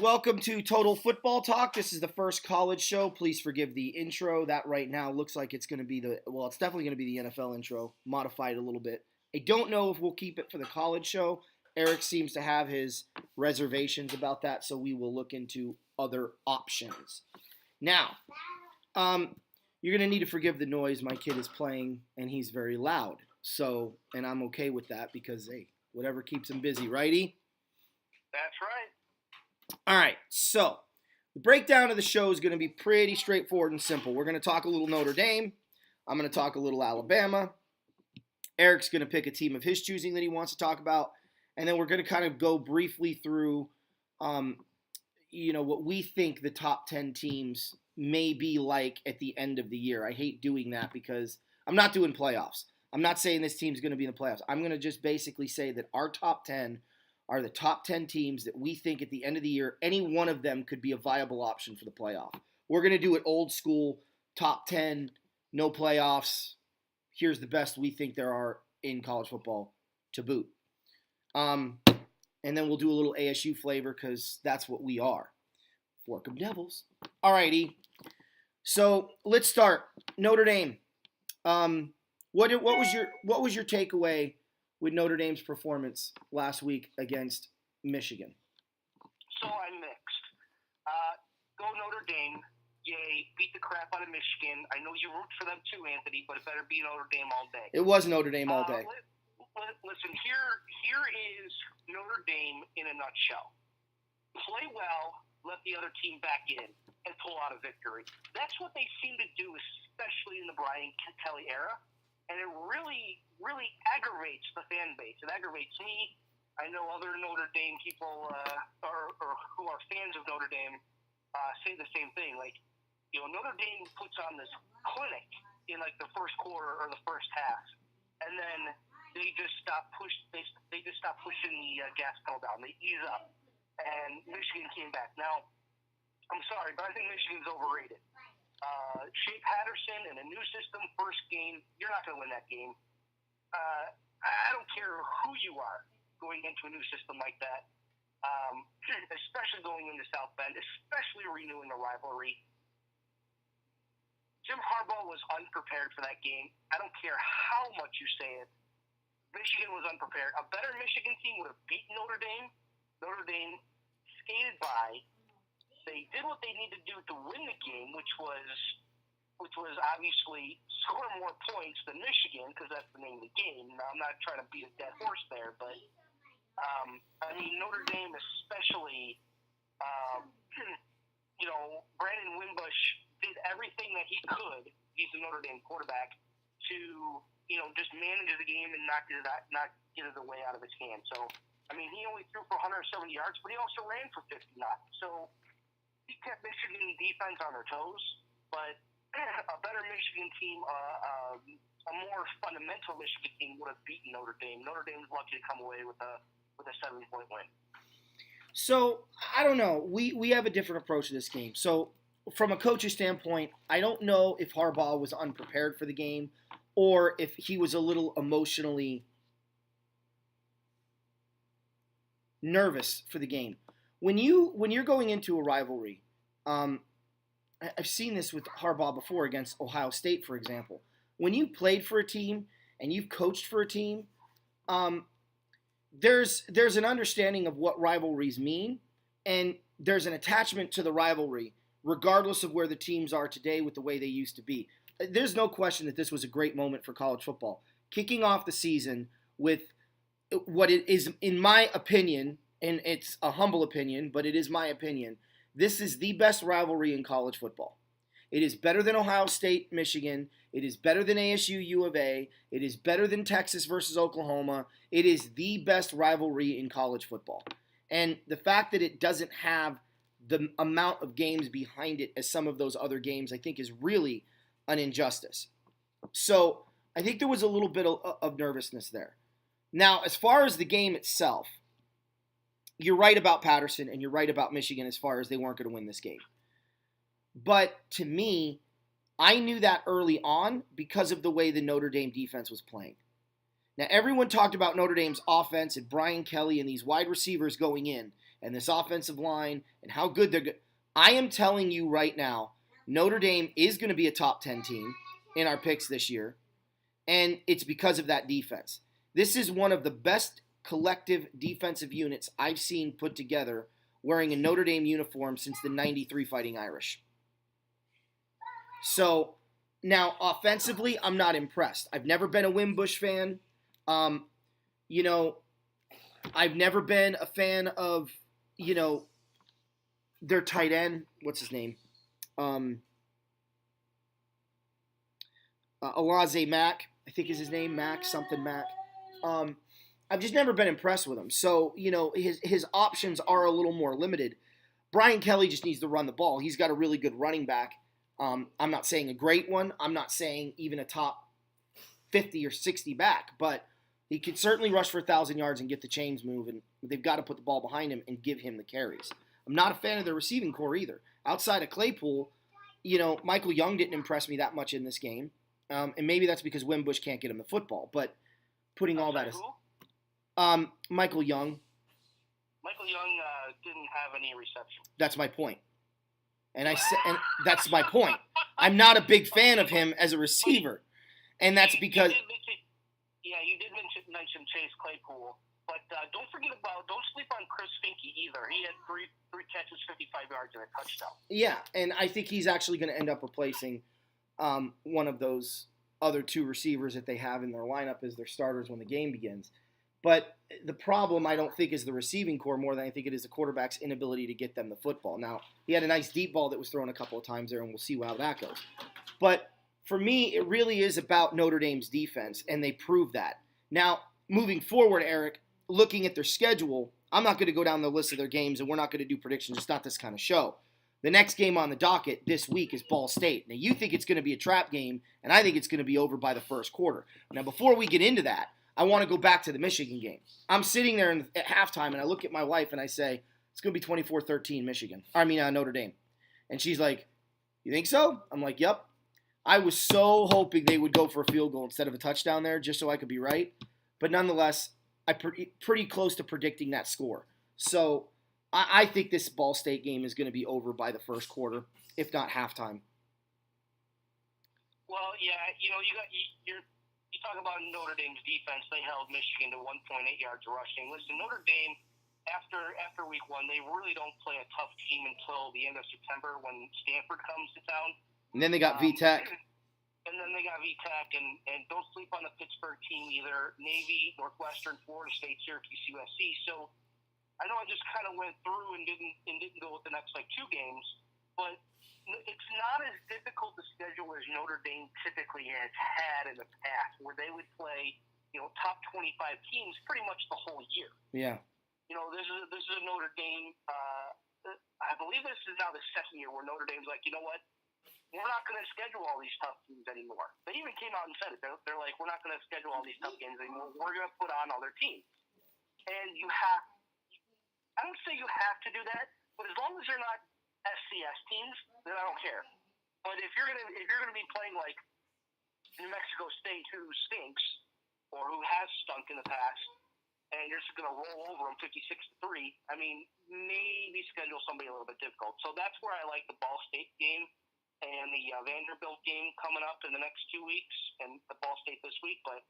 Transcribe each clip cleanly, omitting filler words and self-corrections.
welcome to Total Football Talk. This is the first college show. Please forgive the intro. That right now looks like it's going to be it's definitely going to be the NFL intro, modified a little bit. I don't know if we'll keep it for the college show. Eric seems to have his reservations about that, so we will look into other options. Now, you're going to need to forgive the noise. My kid is playing, and he's very loud. So, and I'm okay with that because, hey, whatever keeps him busy, righty? That's right. All right, so the breakdown of the show is going to be pretty straightforward and simple. We're going to talk a little Notre Dame. I'm going to talk a little Alabama. Eric's going to pick a team of his choosing that he wants to talk about. And then we're going to kind of go briefly through, what we think the top 10 teams may be like at the end of the year. I hate doing that because I'm not doing playoffs. I'm not saying this team's going to be in the playoffs. I'm going to just basically say that our top 10 are the top 10 teams that we think at the end of the year, any one of them could be a viable option for the playoff. We're going to do it old school, top 10, no playoffs. Here's the best we think there are in college football to boot. And then we'll do a little ASU flavor because that's what we are. Fork 'em Devils. All righty. So let's start. Notre Dame. What was your takeaway with Notre Dame's performance last week against Michigan? So I'm mixed. Go Notre Dame. Yay, beat the crap out of Michigan. I know you root for them too, Anthony, but it better be Notre Dame all day. It was Notre Dame all day. Listen, here is Notre Dame in a nutshell. Play well, let the other team back in, and pull out a victory. That's what they seem to do, especially in the Brian Kelly era. And it really, really aggravates the fan base. It aggravates me. I know other Notre Dame people or who are fans of Notre Dame say the same thing. Like, Notre Dame puts on this clinic in like the first quarter or the first half, and then they just stop pushing the gas pedal down. They ease up, and Michigan came back. Now, I'm sorry, but I think Michigan's overrated. Shea Patterson in a new system, first game, you're not going to win that game. I don't care who you are going into a new system like that, especially going into South Bend, especially renewing a rivalry. Jim Harbaugh was unprepared for that game. I don't care how much you say it. Michigan was unprepared. A better Michigan team would have beaten Notre Dame. Notre Dame skated by. They did what they needed to do to win the game, which was obviously score more points than Michigan, because that's the name of the game. Now, I'm not trying to beat a dead horse there, but Notre Dame especially, Brandon Wimbush did everything that he could. He's the Notre Dame quarterback to just manage the game and not get it away out of his hand. So he only threw for 170 yards, but he also ran for 59. So he kept Michigan defense on their toes, but a better Michigan team, a more fundamental Michigan team would have beaten Notre Dame. Notre Dame was lucky to come away with a 7-point win. So, I don't know. We have a different approach to this game. So, from a coach's standpoint, I don't know if Harbaugh was unprepared for the game or if he was a little emotionally nervous for the game. When you're going into a rivalry, I've seen this with Harbaugh before against Ohio State, for example. When you played for a team and you've coached for a team, there's an understanding of what rivalries mean, and there's an attachment to the rivalry, regardless of where the teams are today with the way they used to be. There's no question that this was a great moment for college football. Kicking off the season with what it is, in my opinion, and it's a humble opinion, but it is my opinion, this is the best rivalry in college football. It is better than Ohio State, Michigan. It is better than ASU, U of A. It is better than Texas versus Oklahoma. It is the best rivalry in college football. And the fact that it doesn't have the amount of games behind it as some of those other games, I think, is really an injustice. So I think there was a little bit of nervousness there. Now, as far as the game itself, you're right about Patterson and you're right about Michigan as far as they weren't going to win this game. But to me, I knew that early on because of the way the Notre Dame defense was playing. Now, everyone talked about Notre Dame's offense and Brian Kelly and these wide receivers going in. and this offensive line and how good they're good. I am telling you right now, Notre Dame is going to be a top 10 team in our picks this year, and it's because of that defense. This is one of the best collective defensive units I've seen put together wearing a Notre Dame uniform since the 93 Fighting Irish. So, now, offensively, I'm not impressed. I've never been a Wimbush fan. You know, I've never been a fan of, you know, their tight end. What's his name? Alaze Mack, I think is his name. Mack. I've just never been impressed with him. So, you know, his options are a little more limited. Brian Kelly just needs to run the ball. He's got a really good running back. I'm not saying a great one. I'm not saying even a top 50 or 60 back, but he could certainly rush for 1,000 yards and get the chains moving. They've got to put the ball behind him and give him the carries. I'm not a fan of their receiving core either. Outside of Claypool, you know, Michael Young didn't impress me that much in this game. And maybe that's because Wimbush can't get him the football. But putting all that aside, Michael Young. Michael Young didn't have any reception. That's my point. And that's my point. I'm not a big fan of him as a receiver. And that's because... You did mention Chase Claypool. But don't sleep on Chris Finke either. He had three catches, 55 yards, and a touchdown. Yeah, and I think he's actually going to end up replacing one of those other two receivers that they have in their lineup as their starters when the game begins. But the problem, I don't think, is the receiving core more than I think it is the quarterback's inability to get them the football. Now, he had a nice deep ball that was thrown a couple of times there, and we'll see how that goes. But for me, it really is about Notre Dame's defense, and they proved that. Now, moving forward, Eric, looking at their schedule, I'm not going to go down the list of their games, and we're not going to do predictions. It's not this kind of show. The next game on the docket this week is Ball State. Now, you think it's going to be a trap game, and I think it's going to be over by the first quarter. Now, before we get into that, I want to go back to the Michigan game. I'm sitting there at halftime, and I look at my wife, and I say, it's going to be 24-13 Notre Dame. And she's like, you think so? I'm like, yep. I was so hoping they would go for a field goal instead of a touchdown there just so I could be right. But nonetheless, I'm pretty close to predicting that score. So I think this Ball State game is going to be over by the first quarter, if not halftime. Well, yeah, you talk about Notre Dame's defense. They held Michigan to 1.8 yards rushing. Listen, Notre Dame, after week one, they really don't play a tough team until the end of September when Stanford comes to town. And then they got VTech. And don't sleep on the Pittsburgh team either. Navy, Northwestern, Florida State, Syracuse, USC. So I know I just kind of went through and didn't go with the next two games, but it's not as difficult to schedule as Notre Dame typically has had in the past, where they would play, top 25 teams pretty much the whole year. Yeah. This is a Notre Dame. I believe this is now the second year where Notre Dame's like, you know what? We're not going to schedule all these tough games anymore. They even came out and said it. They're like, we're not going to schedule all these tough games anymore. We're going to put on other teams. And I don't say you have to do that, but as long as they're not FCS teams, then I don't care. But if you're gonna be playing like New Mexico State, who stinks or who has stunk in the past, and you're just gonna roll over them 56-3, I mean, maybe schedule somebody a little bit difficult. So that's where I like the Ball State game and the Vanderbilt game coming up in the next 2 weeks, and the Ball State this week. But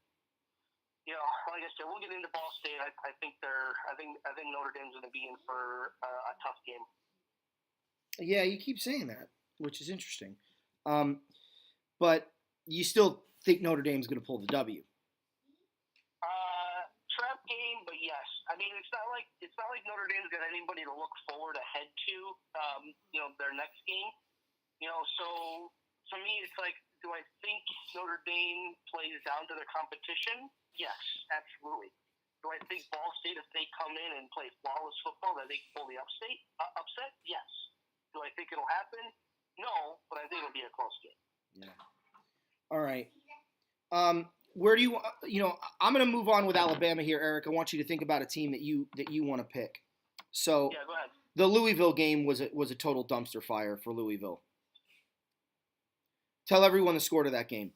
like I said, we'll get into Ball State. I think Notre Dame's gonna be in for a tough game. Yeah, you keep saying that, which is interesting. But you still think Notre Dame's going to pull the W? Trap game, but yes. I mean, it's not like Notre Dame's got anybody to look forward ahead to. Their next game. So for me, it's like, do I think Notre Dame plays down to their competition? Yes, absolutely. Do I think Ball State, if they come in and play flawless football, that they can pull the upset? Yes. Do I think it'll happen? No, but I think it'll be a close game. Yeah. All right. Where do I'm going to move on with Alabama here, Eric. I want you to think about a team that you want to pick. So yeah, go ahead. The Louisville game was a total dumpster fire for Louisville. Tell everyone the score to that game.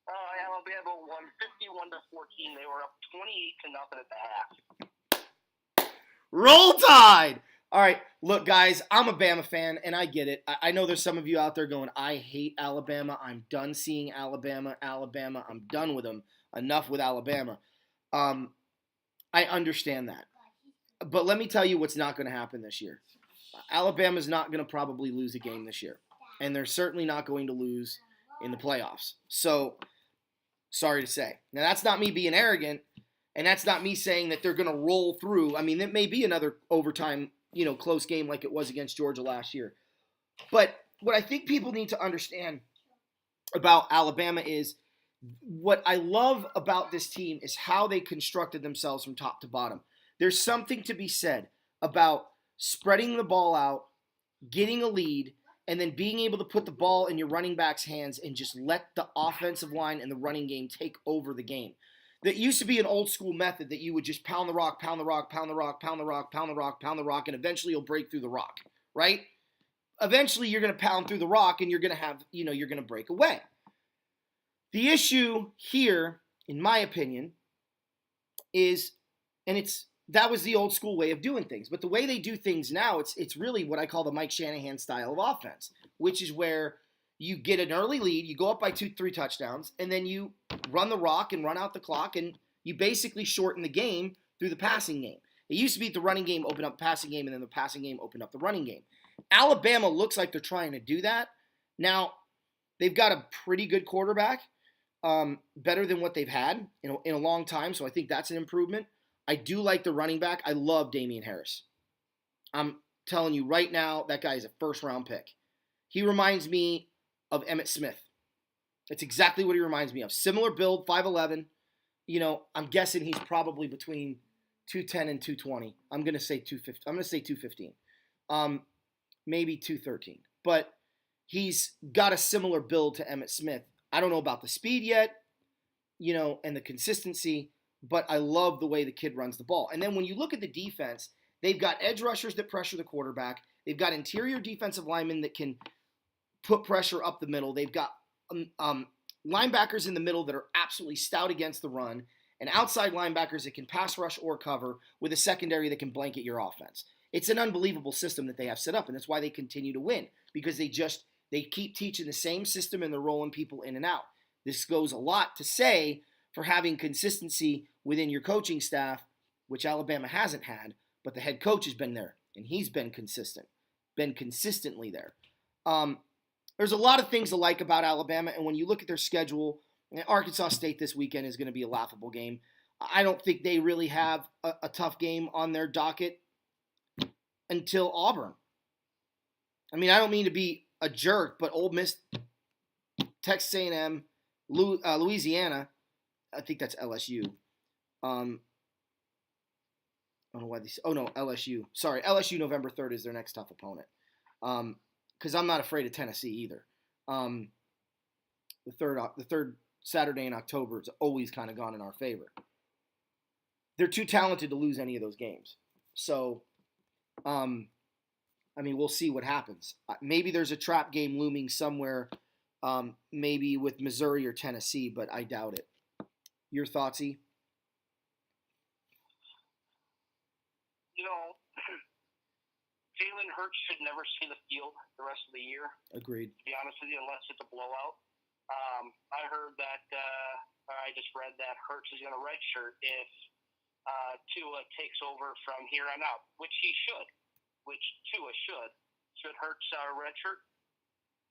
Alabama won 51-14. They were up 28-0 at the half. Roll Tide! All right, look, guys, I'm a Bama fan, and I get it. I know there's some of you out there going, I hate Alabama. I'm done seeing Alabama. I'm done with them. Enough with Alabama. I understand that. But let me tell you what's not going to happen this year. Alabama's not going to probably lose a game this year. And they're certainly not going to lose in the playoffs. So, sorry to say. Now, that's not me being arrogant, and that's not me saying that they're going to roll through. I mean, it may be another overtime, close game like it was against Georgia last year. But what I think people need to understand about Alabama is what I love about this team is how they constructed themselves from top to bottom. There's something to be said about spreading the ball out, getting a lead, and then being able to put the ball in your running back's hands and just let the offensive line and the running game take over the game. That used to be an old school method that you would just pound the rock, pound the rock, pound the rock, pound the rock, pound the rock, pound the rock, and eventually you'll break through the rock, right? Eventually you're going to pound through the rock and you're going to have, you're going to break away. The issue here, in my opinion, is, that was the old school way of doing things. But the way they do things now, it's really what I call the Mike Shanahan style of offense, which is where you get an early lead, you go up by 2-3 touchdowns, and then you run the rock and run out the clock, and you basically shorten the game through the passing game. It used to be the running game opened up the passing game, and then the passing game opened up the running game. Alabama looks like they're trying to do that. Now, they've got a pretty good quarterback, better than what they've had in a long time, so I think that's an improvement. I do like the running back. I love Damian Harris. I'm telling you right now, that guy is a first-round pick. He reminds me of Emmitt Smith. That's exactly what he reminds me of. Similar build, 5'11". I'm guessing he's probably between 210 and 220. I'm going to say 250. I'm going to say 215. Maybe 213. But he's got a similar build to Emmitt Smith. I don't know about the speed yet, and the consistency, but I love the way the kid runs the ball. And then when you look at the defense, they've got edge rushers that pressure the quarterback. They've got interior defensive linemen that can put pressure up the middle. They've got linebackers in the middle that are absolutely stout against the run, and outside linebackers that can pass rush or cover with a secondary that can blanket your offense. It's an unbelievable system that they have set up, and that's why they continue to win, because they keep teaching the same system and they're rolling people in and out. This goes a lot to say for having consistency within your coaching staff, which Alabama hasn't had, but the head coach has been there, and he's been consistently there. There's a lot of things to like about Alabama, and when you look at their schedule, Arkansas State this weekend is going to be a laughable game. I don't think they really have a tough game on their docket until Auburn. I mean, I don't mean to be a jerk, but Ole Miss, Texas A&M, Louisiana, I think that's LSU. I don't know why they. Oh no, LSU. Sorry, LSU November 3rd is their next tough opponent. Because I'm not afraid of Tennessee either. The third Saturday in October, it's always kind of gone in our favor. They're too talented to lose any of those games. So, we'll see what happens. Maybe there's a trap game looming somewhere, maybe with Missouri or Tennessee, but I doubt it. Your thoughts, E? Jalen Hurts should never see the field the rest of the year. Agreed. To be honest with you, unless it's a blowout. I heard that, I just read that Hurts is going to redshirt if Tua takes over from here on out, which he should, which Tua should. Should Hurts redshirt?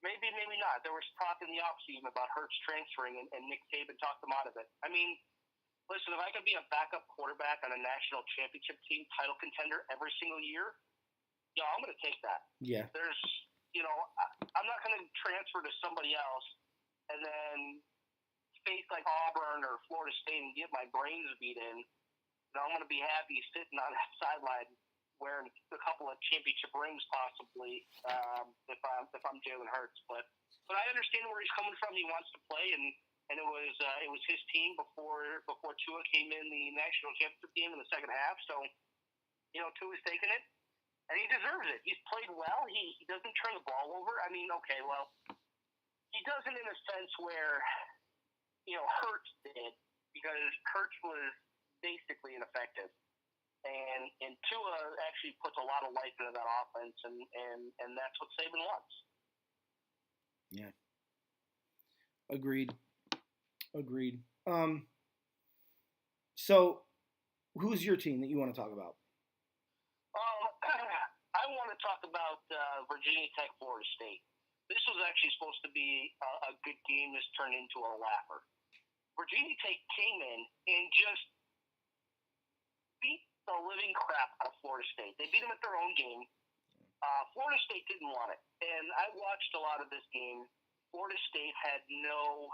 Maybe, maybe not. There was talk in the offseason about Hurts transferring, and Nick Saban talked him out of it. I mean, listen, if I could be a backup quarterback on a national championship team, title contender every single year, I'm going to take that. Yeah. There's, I'm not going to transfer to somebody else and then face like Auburn or Florida State and get my brains beat in. I'm going to be happy sitting on that sideline wearing a couple of championship rings possibly if I'm Jalen Hurts. But I understand where he's coming from. He wants to play, and it was his team before Tua came in the national championship game in the second half. So Tua's taking it. And he deserves it. He's played well. He doesn't turn the ball over. I mean, okay, well, he doesn't in a sense where, Hurts did, because Hurts was basically ineffective. And Tua actually puts a lot of life into that offense, and that's what Saban wants. Yeah. Agreed. So who's your team that you want to talk about? I want to talk about Virginia Tech, Florida State. This was actually supposed to be a good game. This turned into a laugher. Virginia Tech came in and just beat the living crap out of Florida State. They beat them at their own game. Florida State didn't want it. And I watched a lot of this game. Florida State had no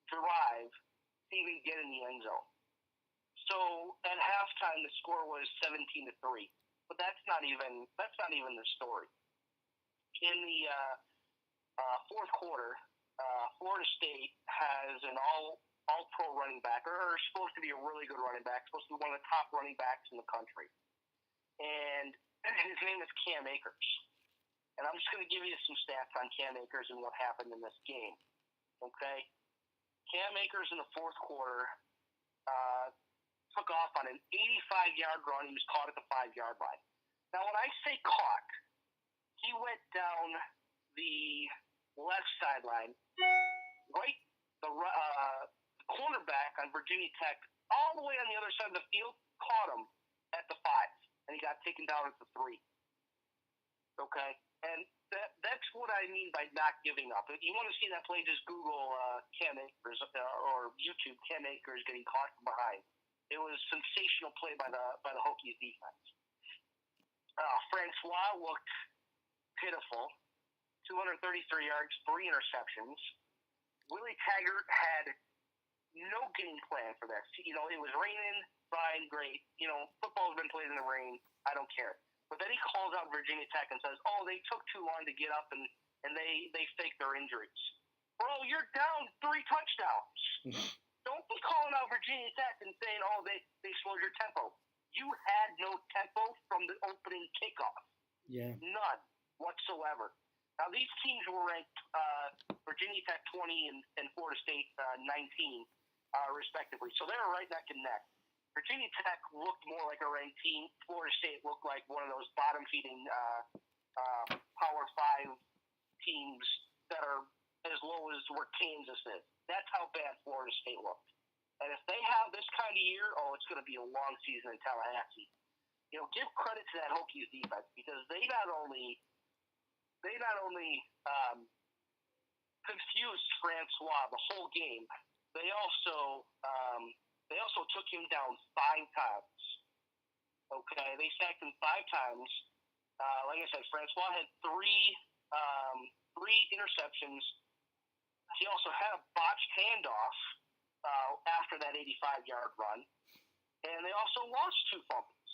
drive to even get in the end zone. So at halftime, the score was 17-3. But that's not even the story. In the fourth quarter, Florida State has an all-pro running back, or supposed to be a really good running back, supposed to be one of the top running backs in the country. And his name is Cam Akers. And I'm just going to give you some stats on Cam Akers and what happened in this game. Okay? Cam Akers in the fourth quarter took off on an 85-yard run. He was caught at the 5-yard line. Now, when I say caught, he went down the left sideline, right? The cornerback on Virginia Tech, all the way on the other side of the field, caught him at the 5, and he got taken down at the 3. Okay? And that's what I mean by not giving up. If you want to see that play, just Google Cam Akers or YouTube Cam Akers getting caught from behind. It was a sensational play by the Hokies defense. Francois looked pitiful. 233 yards, 3 interceptions. Willie Taggart had no game plan for this. You know, it was raining, fine, great. You know, football's been played in the rain. I don't care. But then he calls out Virginia Tech and says, "Oh, they took too long to get up and they faked their injuries." Bro, you're down 3 touchdowns. Don't be calling out Virginia Tech and saying, "Oh, they slowed your tempo." You had no tempo from the opening kickoff. Yeah. None whatsoever. Now, these teams were ranked Virginia Tech 20 and Florida State 19, respectively. So they were right neck and neck. Virginia Tech looked more like a ranked team. Florida State looked like one of those bottom-feeding Power 5 teams that are as low as where Kansas is. That's how bad Florida State looked. And if they have this kind of year, it's going to be a long season in Tallahassee. You know, give credit to that Hokies defense because they not only confused Francois the whole game, they also took him down 5 times. Okay, they sacked him 5 times. Like I said, Francois had three interceptions. He also had a botched handoff after that 85-yard run, and they also lost 2 fumbles.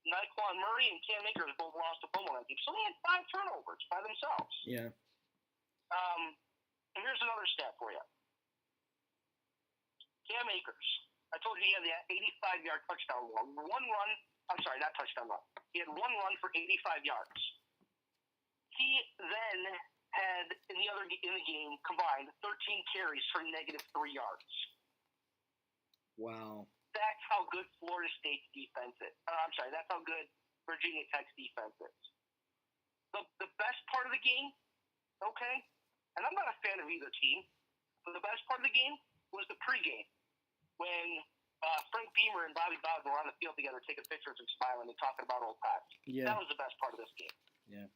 Naquan Murray and Cam Akers both lost a fumble that game, so they had 5 turnovers by themselves. Yeah. And here's another stat for you. Cam Akers, I told you he had that 85-yard touchdown run. Not touchdown run. He had 1 run for 85 yards. He then had in the game combined 13 carries for -3 yards. Wow. That's how good Florida State's defense is. That's how good Virginia Tech's defense is. The best part of the game, okay, and I'm not a fan of either team, but the best part of the game was the pregame when Frank Beamer and Bobby Bowden were on the field together taking pictures and smiling and talking about old times. Yeah. That was the best part of this game. Yeah.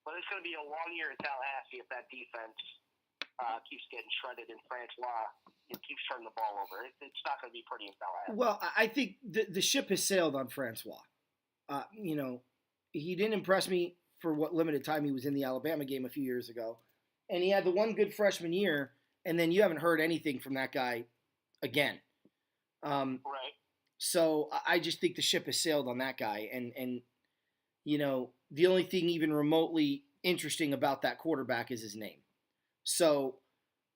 But it's going to be a long year in Tallahassee if that defense keeps getting shredded and Francois keeps turning the ball over. It's not going to be pretty in Tallahassee. Well, I think the ship has sailed on Francois. You know, he didn't impress me for what limited time he was in the Alabama game a few years ago. And he had the one good freshman year, and then you haven't heard anything from that guy again. Right. So I just think the ship has sailed on that guy. And you know, the only thing even remotely interesting about that quarterback is his name. So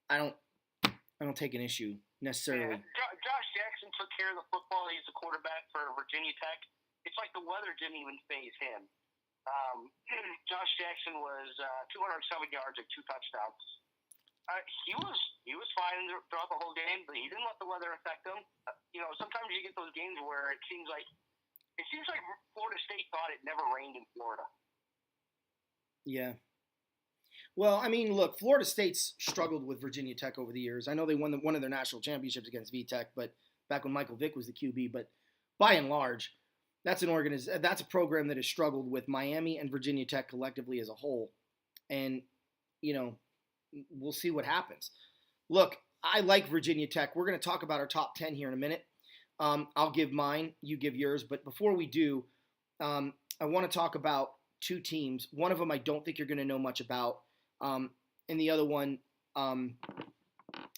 I don't take an issue necessarily. Yeah. Josh Jackson took care of the football. He's the quarterback for Virginia Tech. It's like the weather didn't even faze him. Josh Jackson was 207 yards and 2 touchdowns. He was fine throughout the whole game, but he didn't let the weather affect him. Sometimes you get those games where it seems like Florida State thought it never rained in Florida. Yeah. Well, I mean, look, Florida State's struggled with Virginia Tech over the years. I know they won one of their national championships against VTech, but back when Michael Vick was the QB. But by and large, that's a program that has struggled with Miami and Virginia Tech collectively as a whole. And we'll see what happens. Look, I like Virginia Tech. We're going to talk about our top 10 here in a minute. I'll give mine, you give yours. But before we do, I want to talk about two teams. One of them I don't think you're going to know much about, and the other one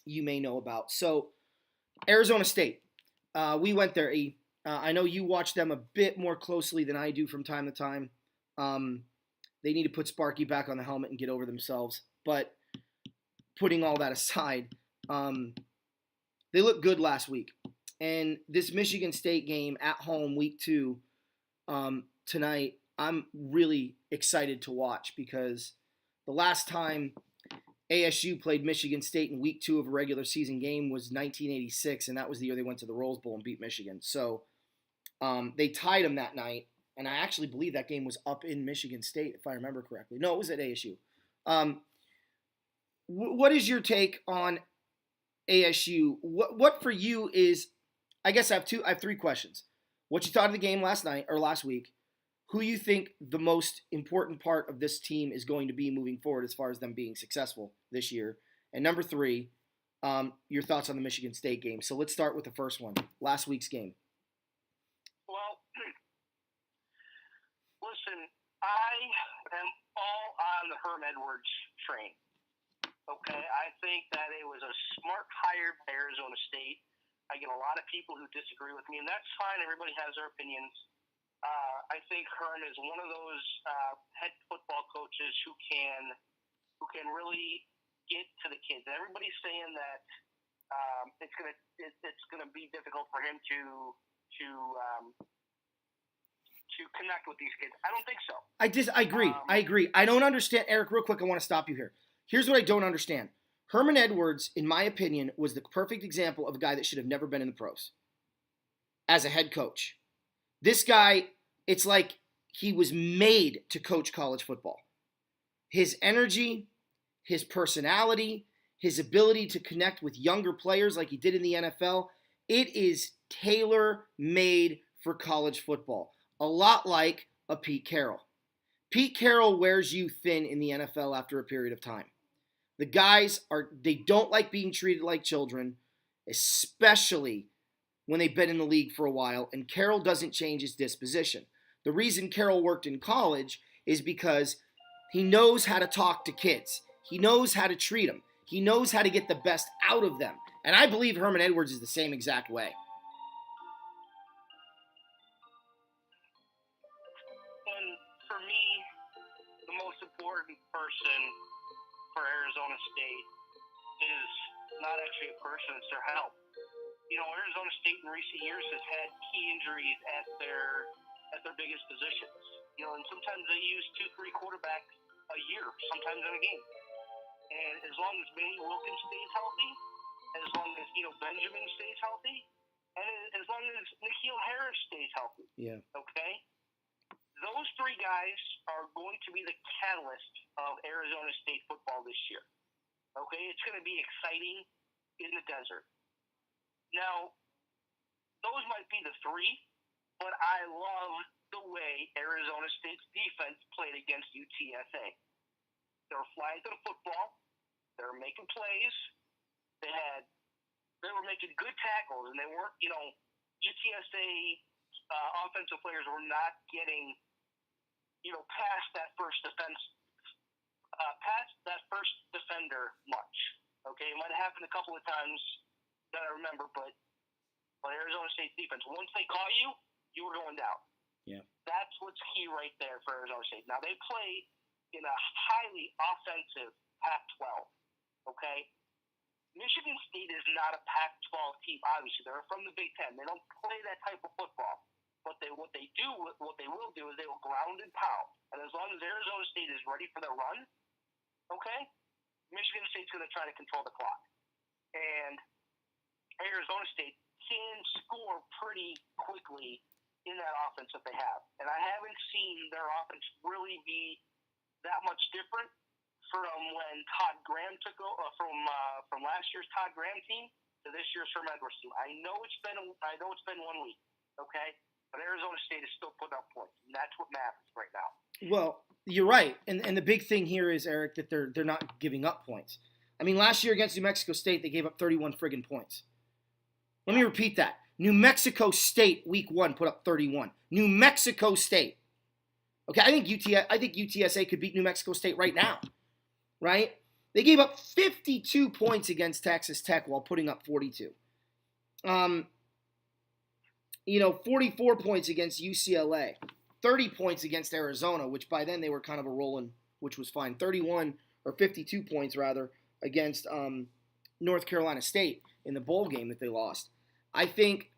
you may know about. So, Arizona State. We went there. I know you watch them a bit more closely than I do from time to time. They need to put Sparky back on the helmet and get over themselves. But putting all that aside, they looked good last week. And this Michigan State game at home, week 2, tonight, I'm really excited to watch because the last time ASU played Michigan State in week 2 of a regular season game was 1986, and that was the year they went to the Rose Bowl and beat Michigan. So they tied them that night, and I actually believe that game was up in Michigan State, if I remember correctly. No, it was at ASU. What is your take on ASU? What for you is? I guess I have 3 questions. What you thought of the game last week? Who you think the most important part of this team is going to be moving forward as far as them being successful this year? And number 3, your thoughts on the Michigan State game. So let's start with the first one, last week's game. Well, listen, I am all on the Herm Edwards train. Okay, I think that it was a smart hire by Arizona State. I get a lot of people who disagree with me, and that's fine. Everybody has their opinions. I think Herm is one of those head football coaches who can really get to the kids. And everybody's saying that it's gonna be difficult for him to connect with these kids. I don't think so. I agree. I don't understand, Eric. Real quick, I want to stop you here. Here's what I don't understand. Herman Edwards, in my opinion, was the perfect example of a guy that should have never been in the pros as a head coach. This guy, it's like he was made to coach college football. His energy, his personality, his ability to connect with younger players like he did in the NFL, it is tailor-made for college football. A lot like a Pete Carroll. Pete Carroll wears you thin in the NFL after a period of time. The guys they don't like being treated like children, especially when they've been in the league for a while, and Carroll doesn't change his disposition. The reason Carroll worked in college is because he knows how to talk to kids. He knows how to treat them. He knows how to get the best out of them. And I believe Herman Edwards is the same exact way. And for me, the most important person for Arizona State is not actually a person, it's their health. Arizona State in recent years has had key injuries at their biggest positions. And sometimes they use 2-3 quarterbacks a year, sometimes in a game. And as long as Manny Wilkins stays healthy, as long as Benjamin stays healthy, and as long as N'Keal Harris stays healthy. Yeah. Okay? Those 3 guys are going to be the catalyst of Arizona State football this year. Okay? It's going to be exciting in the desert. Now, those might be the 3, but I love the way Arizona State's defense played against UTSA. They were flying to the football. They were making plays. They were making good tackles, and they weren't, UTSA offensive players were not getting, past that first defender much. Okay, it might have happened a couple of times that I remember, but Arizona State defense, once they caught you, you were going down. Yeah. That's what's key right there for Arizona State. Now, they play in a highly offensive Pac-12, okay? Michigan State is not a Pac-12 team, obviously. They're from the Big Ten. They don't play that type of football. But what they will do is they will ground and pound. And as long as Arizona State is ready for their run, okay, Michigan State's going to try to control the clock. And Arizona State can score pretty quickly in that offense that they have. And I haven't seen their offense really be that much different from when Todd Graham took over from last year's Todd Graham team to this year's Herm Edwards team. I know it's been 1 week, okay? But Arizona State is still putting up points, and that's what matters right now. Well, you're right, and the big thing here is, Eric, that they're not giving up points. I mean, last year against New Mexico State, they gave up 31 friggin' points. Let me repeat that. New Mexico State, week 1, put up 31. New Mexico State. Okay, I think UTSA could beat New Mexico State right now, right? They gave up 52 points against Texas Tech while putting up 42. 44 points against UCLA. 30 points against Arizona, which by then they were kind of a rolling, which was fine. 31 or 52 points, rather, against North Carolina State in the bowl game that they lost. I think,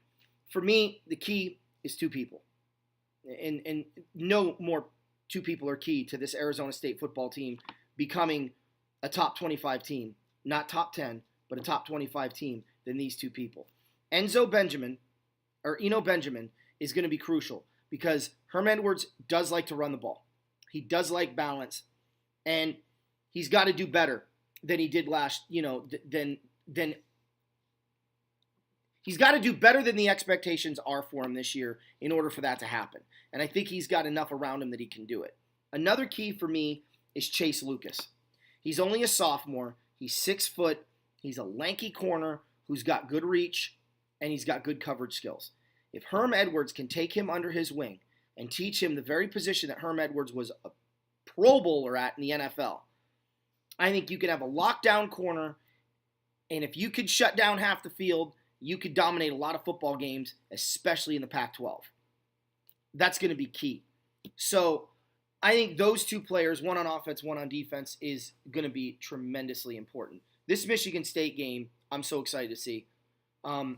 for me, the key is 2 people. And no more 2 people are key to this Arizona State football team becoming a top 25 team. Not top 10, but a top 25 team than these 2 people. Eno Benjamin is going to be crucial because Herm Edwards does like to run the ball. He does like balance, and he's got to do better than he did he's got to do better than the expectations are for him this year in order for that to happen. And I think he's got enough around him that he can do it. Another key for me is Chase Lucas. He's only a sophomore. He's 6 foot. He's a lanky corner who's got good reach, and he's got good coverage skills. If Herm Edwards can take him under his wing and teach him the very position that Herm Edwards was a Pro Bowler at in the NFL, I think you could have a lockdown corner, and if you could shut down half the field, you could dominate a lot of football games, especially in the Pac-12. That's going to be key. So I think those 2 players, one on offense, one on defense, is going to be tremendously important. This Michigan State game, I'm so excited to see. I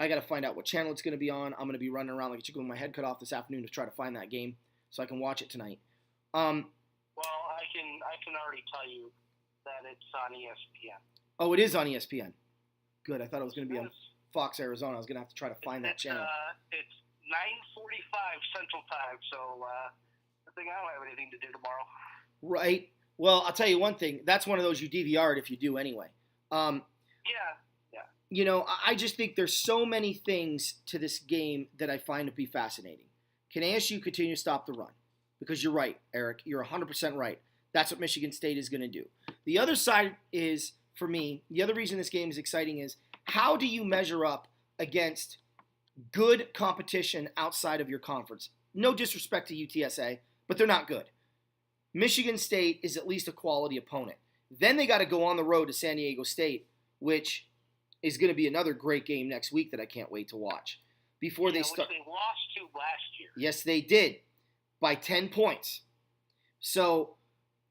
got to find out what channel it's going to be on. I'm going to be running around like a chicken with my head cut off this afternoon to try to find that game so I can watch it tonight. Well, I can already tell you that it's on ESPN. Oh, it is on ESPN. Good. I thought it was going to be on Fox Arizona. I was going to have to try to find that channel. It's 9:45 Central Time, so I think I don't have anything to do tomorrow. Right. Well, I'll tell you one thing. That's one of those you DVR'd if you do anyway. Yeah. I just think there's so many things to this game that I find to be fascinating. Can ASU continue to stop the run? Because you're right, Eric. You're 100% right. That's what Michigan State is going to do. The other side is, for me, the other reason this game is exciting is how do you measure up against good competition outside of your conference? No disrespect to UTSA, but they're not good. Michigan State is at least a quality opponent. Then they got to go on the road to San Diego State, which is going to be another great game next week that I can't wait to watch. Before they start, which they lost to last year. Yes, they did, by 10 points. So,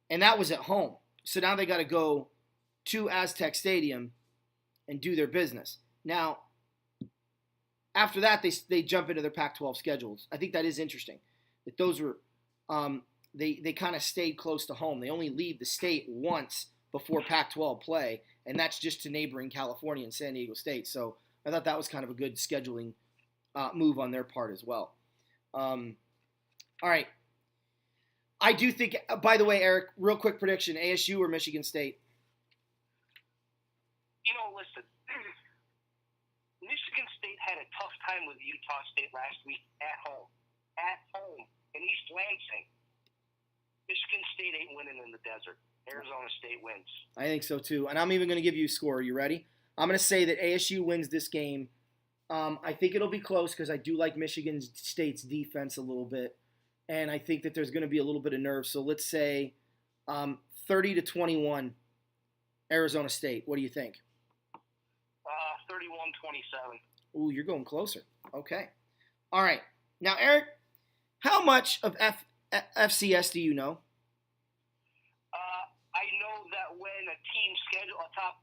and that was at home. So now they got to go to Aztec Stadium and do their business. Now, after that, they jump into their Pac-12 schedules. I think that is interesting. That those were they kind of stayed close to home. They only leave the state once before Pac-12 play, and that's just to neighboring California and San Diego State. So I thought that was kind of a good scheduling move on their part as well. All right. I do think, by the way, Eric, real quick prediction, ASU or Michigan State? Listen, Michigan State had a tough time with Utah State last week at home in East Lansing. Michigan State ain't winning in the desert. Arizona State wins. I think so too, and I'm even going to give you a score. Are you ready? I'm going to say that ASU wins this game. I think it'll be close because I do like Michigan State's defense a little bit, and I think that there's going to be a little bit of nerve. So let's say 30-21 Arizona State. What do you think? 31-27. Ooh, you're going closer. Okay. All right. Now, Eric, how much of FCS do you know? I know that when a team schedule a top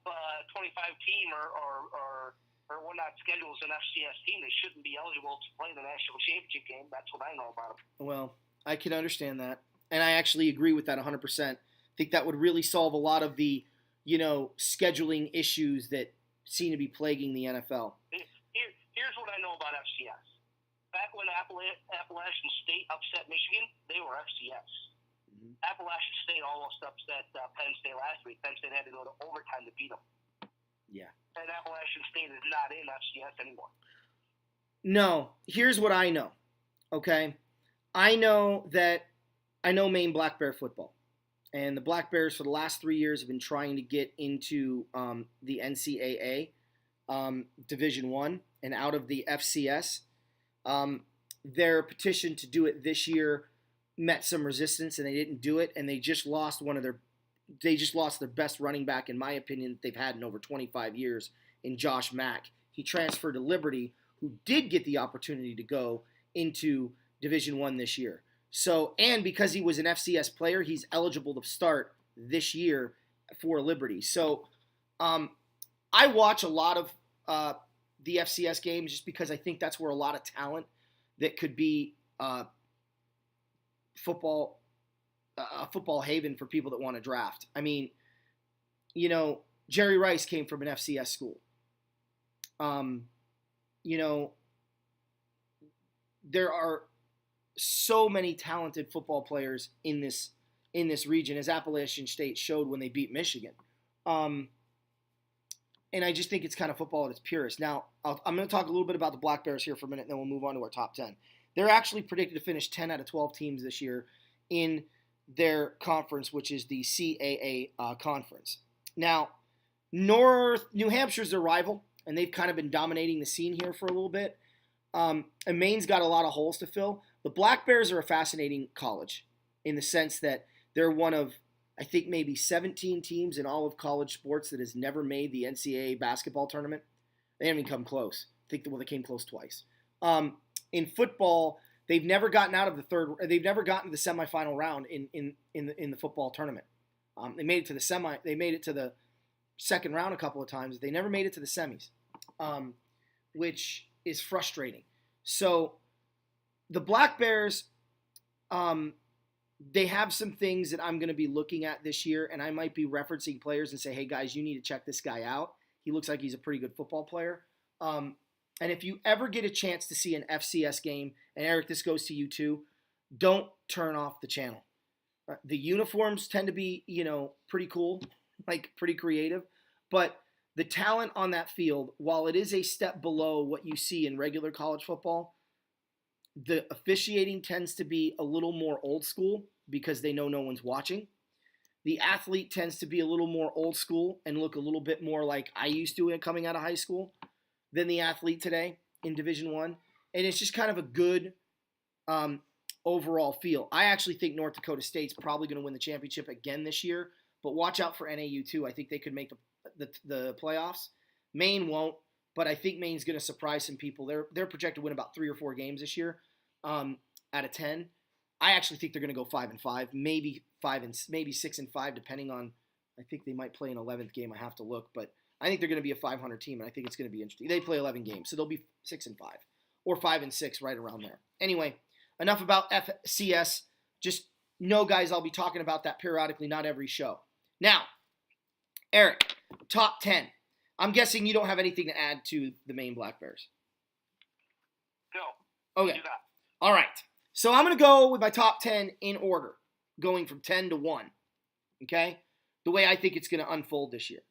25 team or whatnot schedules an FCS team, they shouldn't be eligible to play the national championship game. That's what I know about them. Well, I can understand that, and I actually agree with that 100%. I think that would really solve a lot of the, scheduling issues that seem to be plaguing the NFL. Here's what I know about FCS. Back when Appalachian State upset Michigan, they were FCS. Mm-hmm. Appalachian State almost upset Penn State last week. Penn State had to go to overtime to beat them. Yeah. And Appalachian State is not in FCS anymore. No. Here's what I know. Okay? I know Maine Black Bear football. And the Black Bears for the last 3 years have been trying to get into the NCAA Division I and out of the FCS. Their petition to do it this year met some resistance, and they didn't do it. And they just lost their best running back, in my opinion, that they've had in over 25 years, in Josh Mack. He transferred to Liberty, who did get the opportunity to go into Division I this year. So, and because he was an FCS player, he's eligible to start this year for Liberty. So, I watch a lot of the FCS games just because I think that's where a lot of talent that could be a football haven for people that want to draft. I mean, Jerry Rice came from an FCS school. There are so many talented football players in this region, as Appalachian State showed when they beat Michigan. And I just think it's kind of football at its purest. Now, I'm going to talk a little bit about the Black Bears here for a minute, and then we'll move on to our top 10. They're actually predicted to finish 10 out of 12 teams this year in their conference, which is the CAA conference. Now, New Hampshire's their rival, and they've kind of been dominating the scene here for a little bit. And Maine's got a lot of holes to fill. The Black Bears are a fascinating college in the sense that they're one of, I think, maybe 17 teams in all of college sports that has never made the NCAA basketball tournament. They haven't even come close. They came close twice. In football, they've never gotten out of they've never gotten to the semifinal round in the football tournament. They made it to the second round a couple of times. They never made it to the semis, which is frustrating. So the Black Bears, they have some things that I'm going to be looking at this year, and I might be referencing players and say, hey, guys, you need to check this guy out. He looks like he's a pretty good football player. And if you ever get a chance to see an FCS game, and Eric, this goes to you too, don't turn off the channel. The uniforms tend to be, pretty cool, like pretty creative, but the talent on that field, while it is a step below what you see in regular college football, the officiating tends to be a little more old school because they know no one's watching. The athlete tends to be a little more old school and look a little bit more like I used to coming out of high school than the athlete today in Division I. And it's just kind of a good overall feel. I actually think North Dakota State's probably going to win the championship again this year, but watch out for NAU too. I think they could make the playoffs. Maine won't, but I think Maine's going to surprise some people. They're projected to win about 3 or 4 games this year out of 10. I actually think they're going to go 5-5, maybe 6-5, depending on. I think they might play an 11th game. I have to look, but I think they're going to be a 500 team, and I think it's going to be interesting. They play 11 games, so they'll be 6-5 or 5-6, right around there. Anyway, enough about FCS. Just know, guys, I'll be talking about that periodically, not every show. Now, Eric, top 10. I'm guessing you don't have anything to add to the Maine Black Bears. No. Okay. All right. So I'm going to go with my top 10 in order, going from 10 to 1. Okay? The way I think it's going to unfold this year.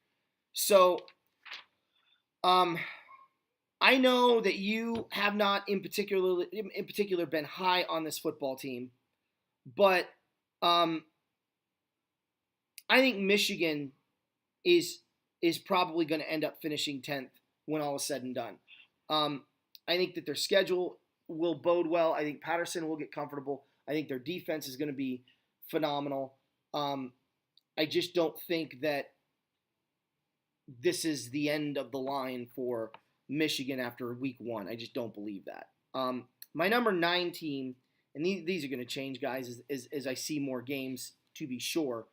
So, I know that you have not in particular been high on this football team, but I think Michigan is probably going to end up finishing 10th when all is said and done. I think that their schedule will bode well. I think Patterson will get comfortable. I think their defense is going to be phenomenal. I just don't think that this is the end of the line for Michigan after week 1. I just don't believe that. My number 9 team, and these are going to change, guys, as I see more games, to be sure.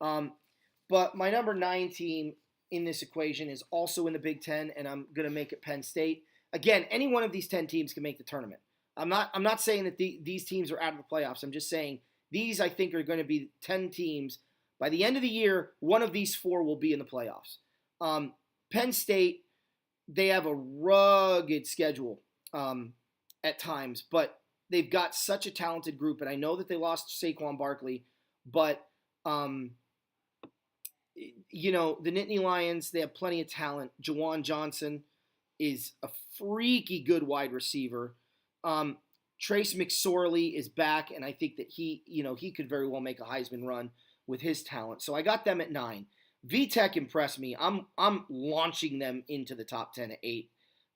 But my number 9 team in this equation is also in the Big Ten, and I'm going to make it Penn State. Again, any one of these 10 teams can make the tournament. I'm not saying that these teams are out of the playoffs. I'm just saying these, I think, are going to be 10 teams By the end of the year, one of these four will be in the playoffs. Penn State, they have a rugged schedule at times, but they've got such a talented group, and I know that they lost Saquon Barkley, but the Nittany Lions, they have plenty of talent. Jawan Johnson is a freaky good wide receiver. Trace McSorley is back, and I think that he could very well make a Heisman run with his talent. So I got them at 9. VTech impressed me. I'm launching them into the top 10 at 8.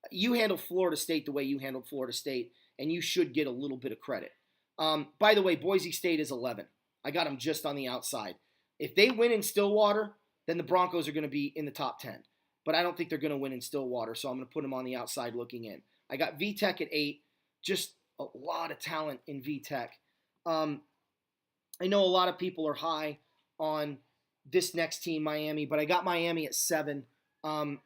You handle Florida State the way you handled Florida State, and you should get a little bit of credit. By the way, Boise State is 11. I got them just on the outside. If they win in Stillwater, then the Broncos are going to be in the top 10. But I don't think they're going to win in Stillwater, so I'm going to put them on the outside looking in. I got VTech at 8. Just a lot of talent in VTech. I know a lot of people are high on this next team, Miami, but I got Miami at 7. I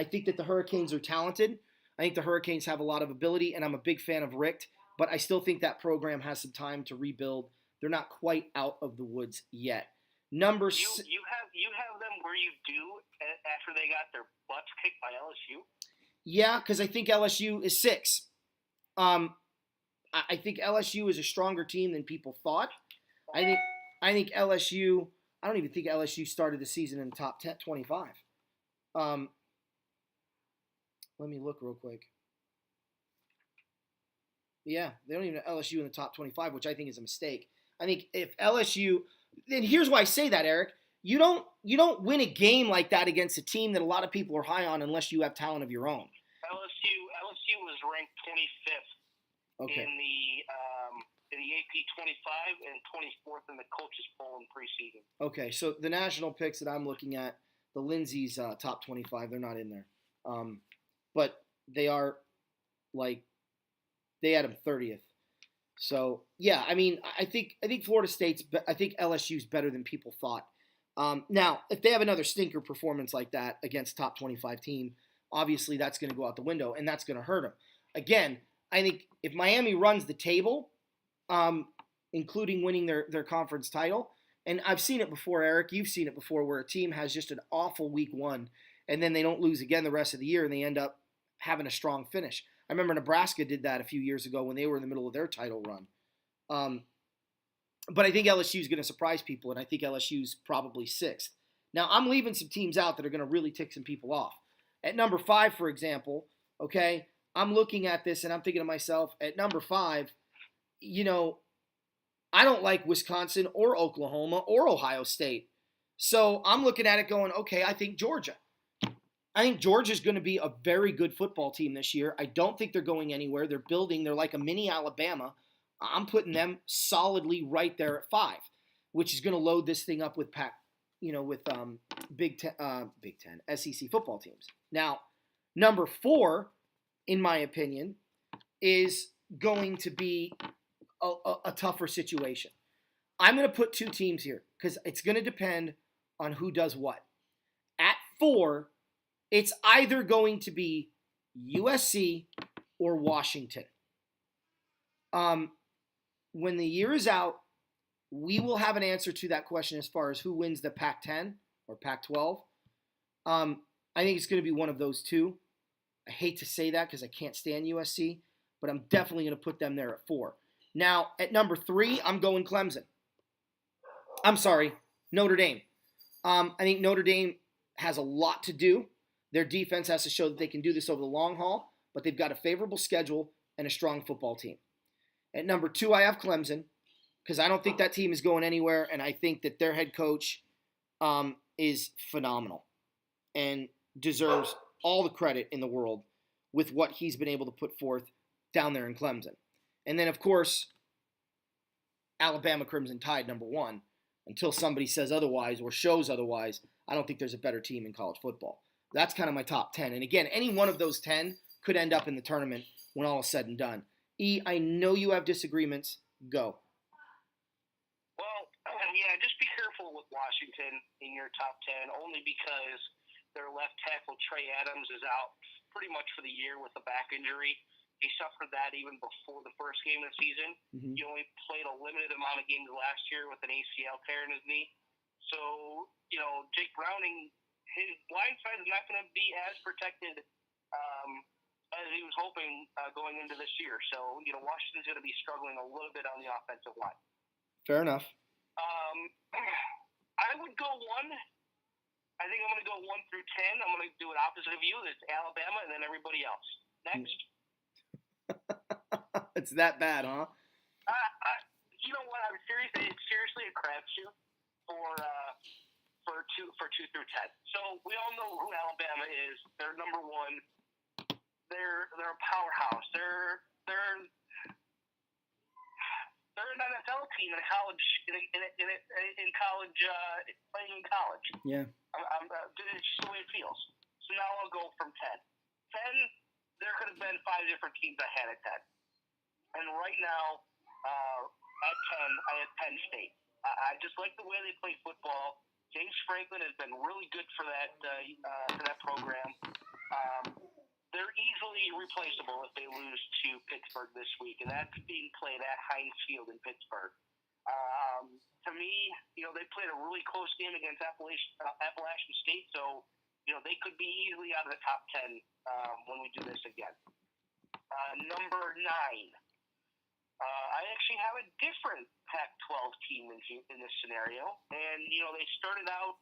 think that the Hurricanes are talented. I think the Hurricanes have a lot of ability, and I'm a big fan of Richt, but I still think that program has some time to rebuild. They're not quite out of the woods yet. You have them where you do after they got their butts kicked by LSU? Yeah, because I think LSU is 6. I think LSU is a stronger team than people thought. I think LSU. I don't even think LSU started the season in the top 25. Let me look real quick. Yeah, they don't even have LSU in the top 25, which I think is a mistake. I think if LSU, then here's why I say that, Eric. You don't win a game like that against a team that a lot of people are high on unless you have talent of your own. LSU was ranked 25th okay. in the AP 25 and 24th in the coaches poll in preseason. Okay, so the national picks that I'm looking at, the Lindsay's top 25, they're not in there. But they are they had them 30th. So yeah, I mean, I think Florida State's, I think LSU's better than people thought. Now, if they have another stinker performance like that against a top 25 team, obviously that's going to go out the window, and that's going to hurt them. Again, I think if Miami runs the table, including winning their conference title, and I've seen it before, Eric, you've seen it before, where a team has just an awful week 1, and then they don't lose again the rest of the year, and they end up having a strong finish. I remember Nebraska did that a few years ago when they were in the middle of their title run. But I think LSU is going to surprise people, and I think LSU's probably 6th. Now, I'm leaving some teams out that are going to really tick some people off. At number 5, for example, okay, I'm looking at this, and I'm thinking to myself, at number 5, I don't like Wisconsin or Oklahoma or Ohio State. So I'm looking at it going, okay, I think Georgia. I think Georgia's going to be a very good football team this year. I don't think they're going anywhere. They're building. They're like a mini Alabama. I'm putting them solidly right there at 5, which is going to load this thing up with Big Ten, SEC football teams. Now, number 4, in my opinion, is going to be a tougher situation. I'm going to put 2 teams here because it's going to depend on who does what. At 4, it's either going to be USC or Washington. When the year is out, we will have an answer to that question as far as who wins the Pac-10 or Pac-12. I think it's going to be one of those 2. I hate to say that because I can't stand USC, but I'm definitely going to put them there at 4. Now, at number 3, I'm going Clemson. I'm sorry, Notre Dame. I think Notre Dame has a lot to do. Their defense has to show that they can do this over the long haul, but they've got a favorable schedule and a strong football team. At number 2, I have Clemson because I don't think that team is going anywhere, and I think that their head coach is phenomenal and deserves all the credit in the world with what he's been able to put forth down there in Clemson. And then, of course, Alabama Crimson Tide, number 1. Until somebody says otherwise or shows otherwise, I don't think there's a better team in college football. That's kind of my top 10. And again, any one of those 10 could end up in the tournament when all is said and done. E, I know you have disagreements. Go. Well, yeah, just be careful with Washington in your top 10, only because their left tackle, Trey Adams, is out pretty much for the year with a back injury. He suffered that even before the first game of the season. Mm-hmm. He only played a limited amount of games last year with an ACL tear in his knee. So, Jake Browning, his blind side is not going to be as protected as he was hoping going into this year. So, Washington's going to be struggling a little bit on the offensive line. Fair enough. I would go one. I think I'm going to go 1 through 10. I'm going to do it opposite of you. It's Alabama and then everybody else. Next. It's that bad, huh? You know what? It's seriously a crapshoot for 2 through 10. So we all know who Alabama is. They're number one. They're a powerhouse. They're an NFL team in college playing in college. Yeah. It's just the way it feels. So now I'll go from 10. 10, there could have been 5 different teams I had at 10. And right now, at 10, I have Penn State. I just like the way they play football. James Franklin has been really good for that program. They're easily replaceable if they lose to Pittsburgh this week, and that's being played at Heinz Field in Pittsburgh. To me, they played a really close game against Appalachian State, so they could be easily out of the top 10 when we do this again. Number 9. I actually have a different Pac-12 team in this scenario, and they started out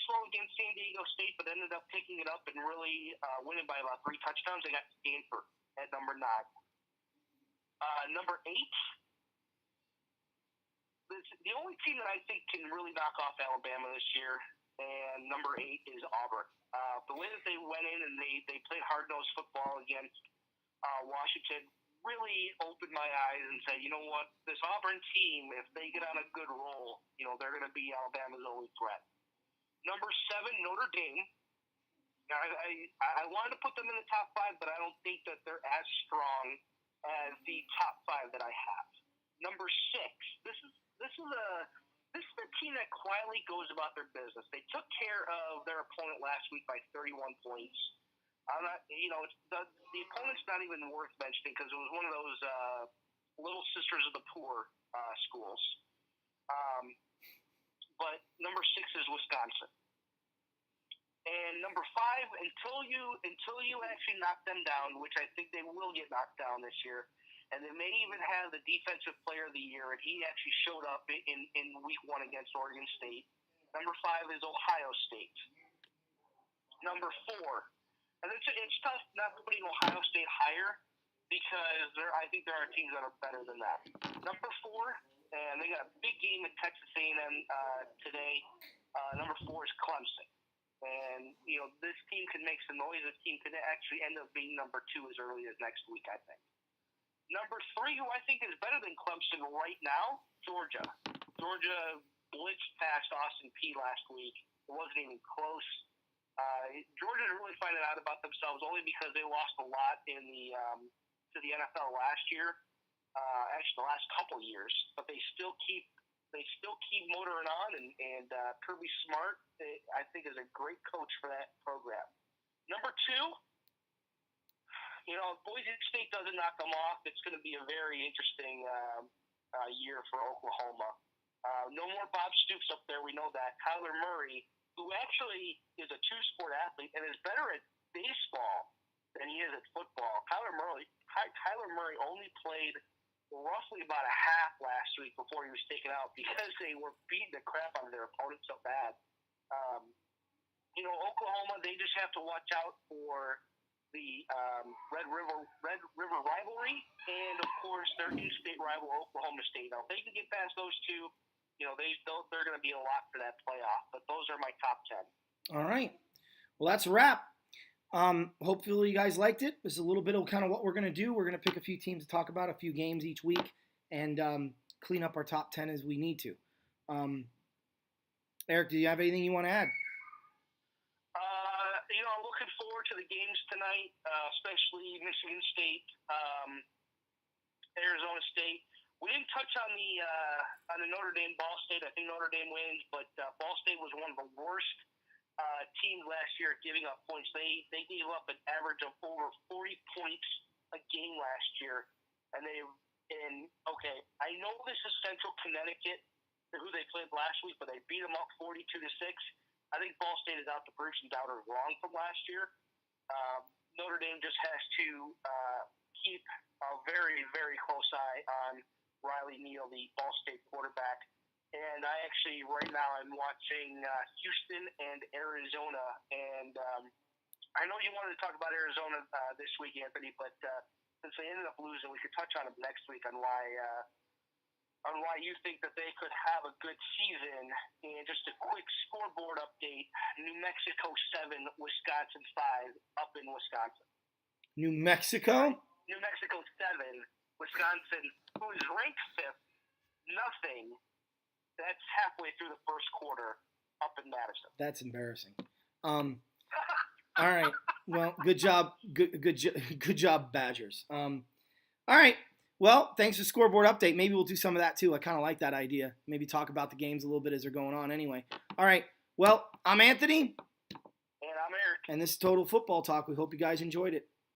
slow against San Diego State, but ended up picking it up and really winning by about 3 touchdowns. They got Stanford at number 9. Number 8. The only team that I think can really knock off Alabama this year, and number 8 is Auburn. The way that they went in and they played hard-nosed football against Washington really opened my eyes and said, you know what, this Auburn team, if they get on a good roll, they're going to be Alabama's only threat. Number 7, Notre Dame. I wanted to put them in the top 5, but I don't think that they're as strong as the top 5 that I have. Number 6, this is a team that quietly goes about their business. They took care of their opponent last week by 31 points. The opponent's not even worth mentioning because it was one of those little sisters of the poor schools. But number 6 is Wisconsin. And number 5, until you actually knock them down, which I think they will get knocked down this year, and they may even have the defensive player of the year, and he actually showed up in week 1 against Oregon State. Number 5 is Ohio State. Number 4, and it's tough not putting Ohio State higher because I think there are teams that are better than that. Number 4, and they got a big game at Texas A&M today. Number 4 is Clemson. And, this team can make some noise. This team could actually end up being number 2 as early as next week, I think. Number 3, who I think is better than Clemson right now, Georgia. Georgia blitzed past Austin Peay last week. It wasn't even close. Georgia's really finding out about themselves only because they lost a lot to the NFL last year. Actually, the last couple years, but they still keep motoring on, and Kirby Smart, I think, is a great coach for that program. Number 2, if Boise State doesn't knock them off, it's going to be a very interesting year for Oklahoma. No more Bob Stoops up there, we know that. Kyler Murray, who actually is a 2-sport athlete and is better at baseball than he is at football. Kyler Murray only played roughly about a half last week before he was taken out because they were beating the crap out of their opponent so bad. Oklahoma, they just have to watch out for the Red River rivalry and, of course, their in-state rival Oklahoma State. Now, if they can get past those two, they're going to be a lock for that playoff. But those are my top 10. All right. Well, that's a wrap. Hopefully you guys liked it. This is a little bit of kind of what we're going to do. We're going to pick a few teams to talk about, a few games each week, and clean up our top 10 as we need to. Eric, do you have anything you want to add? I'm looking forward to the games tonight, especially Michigan State, Arizona State. We didn't touch on the Notre Dame Ball State. I think Notre Dame wins, but Ball State was one of the worst teams last year at giving up points. They gave up an average of over 40 points a game last year, I know this is Central Connecticut, who they played last week, but they beat them up 42-6. I think Ball State is out to prove some doubters wrong from last year. Notre Dame just has to keep a very, very close eye on Riley Neal, the Ball State quarterback. And I actually, right now, I'm watching Houston and Arizona. And I know you wanted to talk about Arizona this week, Anthony, but since they ended up losing, we could touch on it next week on why you think that they could have a good season. And just a quick scoreboard update: New Mexico 7, Wisconsin 5, up in Wisconsin. New Mexico? New Mexico 7, Wisconsin, who is ranked 5th, nothing. That's halfway through the first quarter up in Madison. That's embarrassing. All right. Well, good job. Good job, Badgers. All right. Well, thanks for the scoreboard update. Maybe we'll do some of that too. I kind of like that idea. Maybe talk about the games a little bit as they're going on anyway. All right. Well, I'm Anthony. And I'm Eric. And this is Total Football Talk. We hope you guys enjoyed it.